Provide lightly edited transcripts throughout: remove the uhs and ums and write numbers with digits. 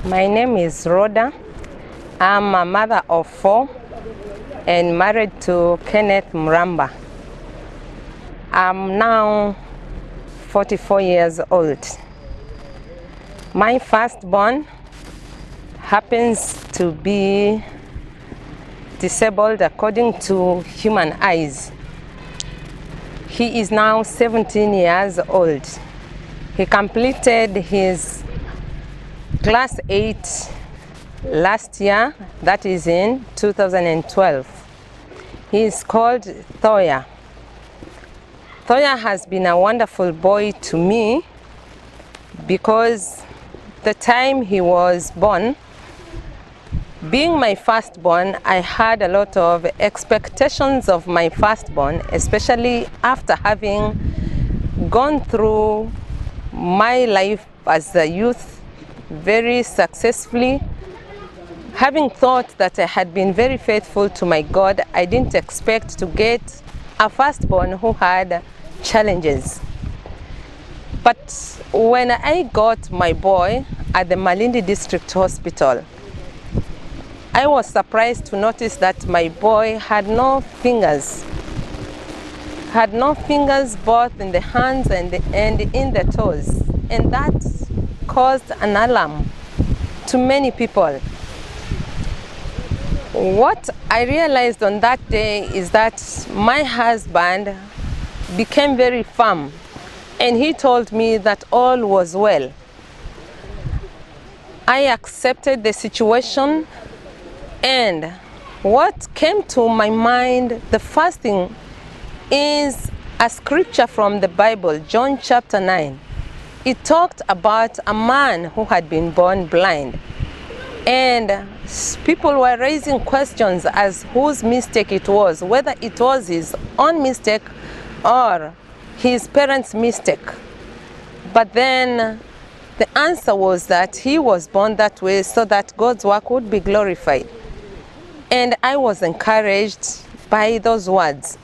My name is Rhoda. I'm a mother of 4 and married to Kenneth Mramba. I'm now 44 years old. My firstborn happens to be disabled according to human eyes. He is now 17 years old. He completed his Class 8 last year, that is in 2012. He is called Thoya. Thoya has been a wonderful boy to me because the time he was born, being my firstborn, I had a lot of expectations of my firstborn, especially after having gone through my life as a youth very successfully. Having thought that I had been very faithful to my God, I didn't expect to get a firstborn who had challenges. But when I got my boy at the Malindi District Hospital, I was surprised to notice that my boy had no fingers. Had no fingers both in the hands and in the toes. And that caused an alarm to many people. What I realized on that day is that my husband became very firm and he told me that all was well. I accepted the situation, and what came to my mind, the first thing is a scripture from the Bible, John chapter 9. It talked about a man who had been born blind, and people were raising questions as whose mistake it was, whether it was his own mistake or his parents' mistake. But then the answer was that he was born that way so that God's work would be glorified. And I was encouraged by those words.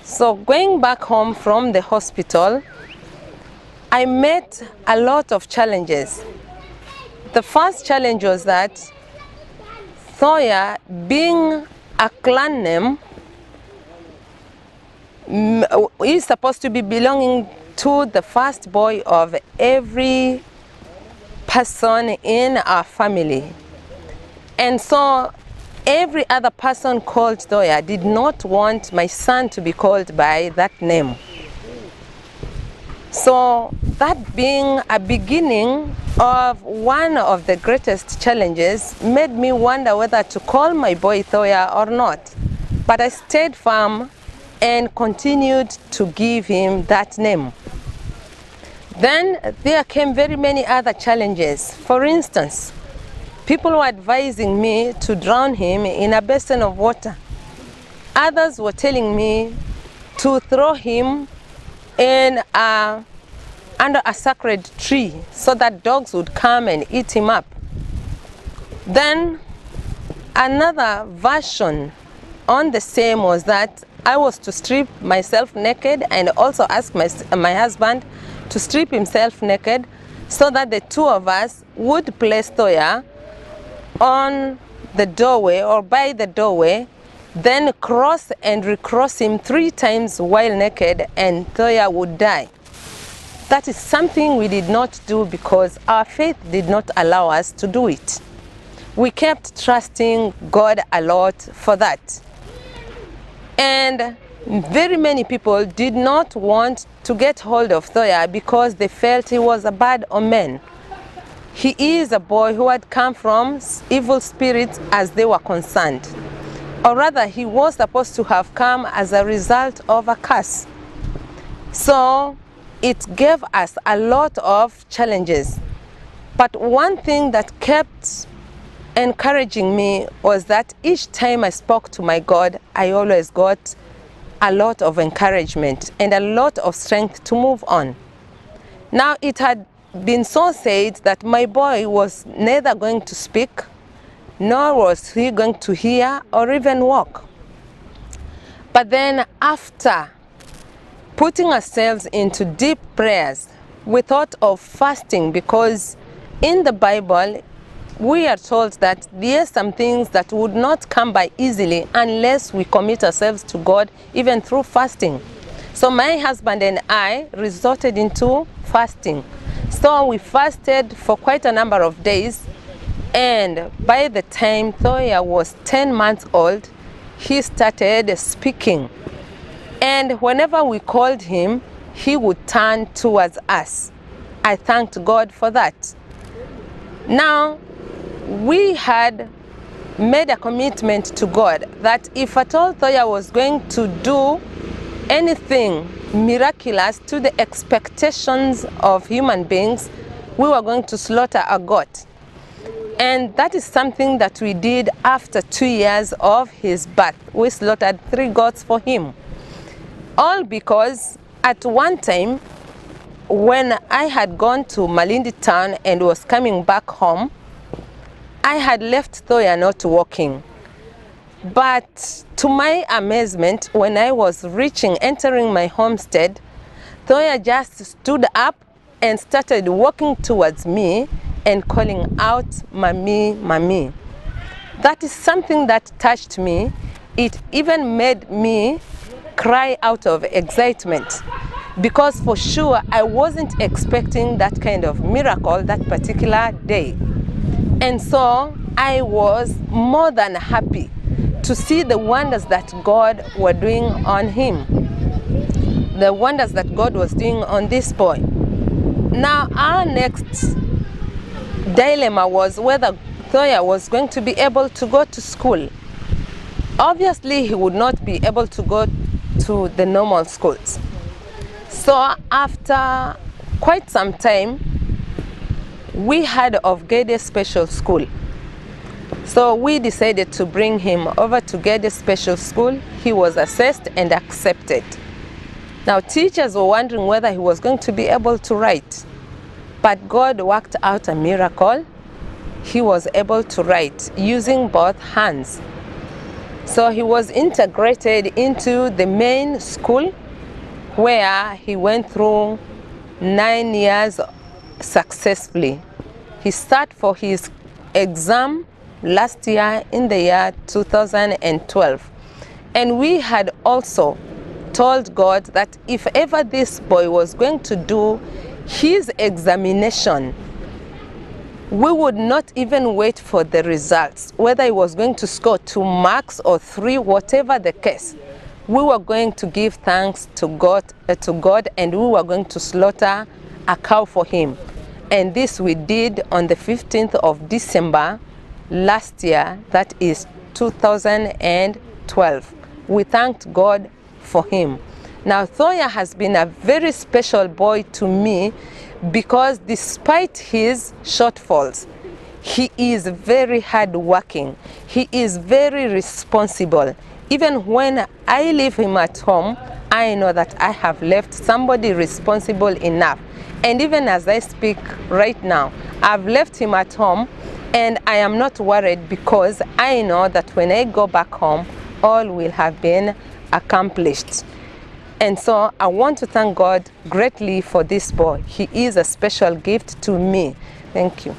So going back home from the hospital, I met a lot of challenges. The first challenge was that Thoya, being a clan name, is supposed to be belonging to the first boy of every person in our family. And so every other person called Thoya did not want my son to be called by that name. So that being a beginning of one of the greatest challenges made me wonder whether to call my boy Thoya or not. But I stayed firm and continued to give him that name. Then there came very many other challenges. For instance, people were advising me to drown him in a basin of water. Others were telling me to throw him in under a sacred tree so that dogs would come and eat him up. Then another version on the same was that I was to strip myself naked and also ask my husband to strip himself naked so that the two of us would place Thoya on the doorway or by the doorway, then cross and recross him 3 times while naked, and Thoya would die. That is something we did not do because our faith did not allow us to do it. We kept trusting God a lot for that. And very many people did not want to get hold of Thoya because they felt he was a bad omen. He is a boy who had come from evil spirits as they were concerned. Or rather, he was supposed to have come as a result of a curse. So it gave us a lot of challenges. But one thing that kept encouraging me was that each time I spoke to my God, I always got a lot of encouragement and a lot of strength to move on. Now, it had been so said that my boy was neither going to speak, nor was he going to hear or even walk. But then after putting ourselves into deep prayers, we thought of fasting because In the Bible, we are told that there are some things that would not come by easily unless we commit ourselves to God, even through fasting. So my husband and I resorted into fasting. So we fasted for quite a number of days, and by the time Thoya was 10 months old, he started speaking. And whenever we called him, he would turn towards us. I thanked God for that. Now, we had made a commitment to God that if at all Thoya was going to do anything miraculous to the expectations of human beings, we were going to slaughter a goat. And that is something that we did after 2 years of his birth. We slaughtered 3 goats for him. All because at one time, when I had gone to Malindi town and was coming back home, I had left Thoya not walking. But to my amazement, when I was entering my homestead, Thoya just stood up and started walking towards me and calling out, "Mommy, mommy." That is something that touched me. It even made me cry out of excitement, because for sure I wasn't expecting that kind of miracle that particular day. And so I was more than happy to see the wonders that God was doing on him, the wonders that God was doing on this boy. Now our next dilemma was whether Thoya was going to be able to go to school. Obviously, he would not be able to go to the normal schools. So after quite some time, we heard of Gede Special School. So we decided to bring him over to Gede Special School. He was assessed and accepted. Now teachers were wondering whether he was going to be able to write. But God worked out a miracle. He was able to write using both hands. So he was integrated into the main school, where he went through 9 years successfully. He sat for his exam last year in the year 2012. And we had also told God that if ever this boy was going to do his examination, we would not even wait for the results, whether he was going to score 2 marks or 3, whatever the case. We were going to give thanks to God, and we were going to slaughter a cow for him. And this we did on the 15th of December last year, that is 2012. We thanked God for him. Now Thoya has been a very special boy to me, because despite his shortfalls, he is very hardworking. He is very responsible. Even when I leave him at home, I know that I have left somebody responsible enough. And even as I speak right now, I've left him at home, and I am not worried, because I know that when I go back home, all will have been accomplished. And so I want to thank God greatly for this boy. He is a special gift to me. Thank you.